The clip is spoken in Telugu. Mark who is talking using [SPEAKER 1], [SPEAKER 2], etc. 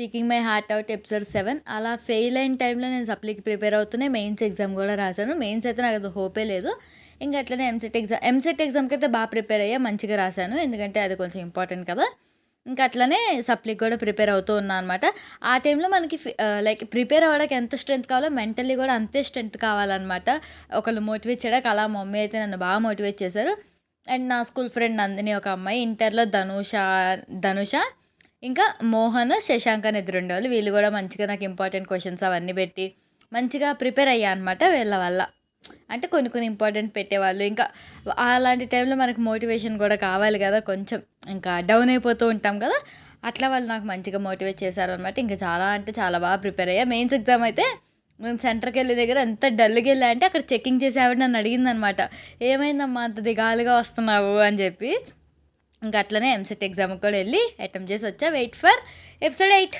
[SPEAKER 1] Speaking my heart out episode 7 అలా ఫెయిల్ అయిన టైంలో నేను సప్లీకి ప్రిపేర్ అవుతూనే మెయిన్స్ ఎగ్జామ్ కూడా రాశాను. మెయిన్స్ అయితే నాకు అది హోపే లేదు. ఇంకా అట్లనే ఎంసెట్ ఎగ్జామ్కి అయితే బాగా ప్రిపేర్ అయ్యా, మంచిగా రాశాను. ఎందుకంటే అది కొంచెం ఇంపార్టెంట్ కదా. ఇంకా అట్లనే సప్లీకి కూడా ప్రిపేర్ అవుతూ ఉన్నాను అనమాట. ఆ టైంలో మనకి లైక్ ప్రిపేర్ అవ్వడానికి ఎంత స్ట్రెంత్ కావాలో మెంటల్లీ కూడా అంతే స్ట్రెంత్ కావాలన్నమాట. ఒకళ్ళు మోటివేట్ చేయడానికి అలా మమ్మీ అయితే నన్ను బాగా మోటివేట్ చేశారు. అండ్ నా స్కూల్ ఫ్రెండ్ నందిని ఒక అమ్మాయి, ఇంటర్లో ధనుష ఇంకా మోహన్, శశాంక్ అని ఎదురుండేవాళ్ళు. వీళ్ళు కూడా మంచిగా నాకు ఇంపార్టెంట్ క్వశ్చన్స్ అవన్నీ పెట్టి మంచిగా ప్రిపేర్ అయ్యా అనమాట వీళ్ళ వల్ల. అంటే కొన్ని ఇంపార్టెంట్ పెట్టేవాళ్ళు. ఇంకా అలాంటి టైంలో మనకు మోటివేషన్ కూడా కావాలి కదా, కొంచెం ఇంకా డౌన్ అయిపోతూ ఉంటాం కదా, అట్లా వాళ్ళు నాకు మంచిగా మోటివేట్ చేశారనమాట. ఇంకా చాలా అంటే చాలా బాగా ప్రిపేర్ అయ్యా. మెయిన్స్ ఎగ్జామ్ అయితే మేము సెంటర్కి వెళ్ళే దగ్గర ఎంత డల్గా వెళ్ళా అంటే అక్కడ చెకింగ్ చేసే ఆవిడ నన్ను అడిగిందనమాట, ఏమైందమ్మా అంత దిగాలుగా వస్తున్నావు అని చెప్పి. ఇంకా అట్లనే ఎంసెట్ ఎగ్జామ్కి కూడా వెళ్ళి అటెంప్ట్ చేసి వచ్చా. Wait for episode 8.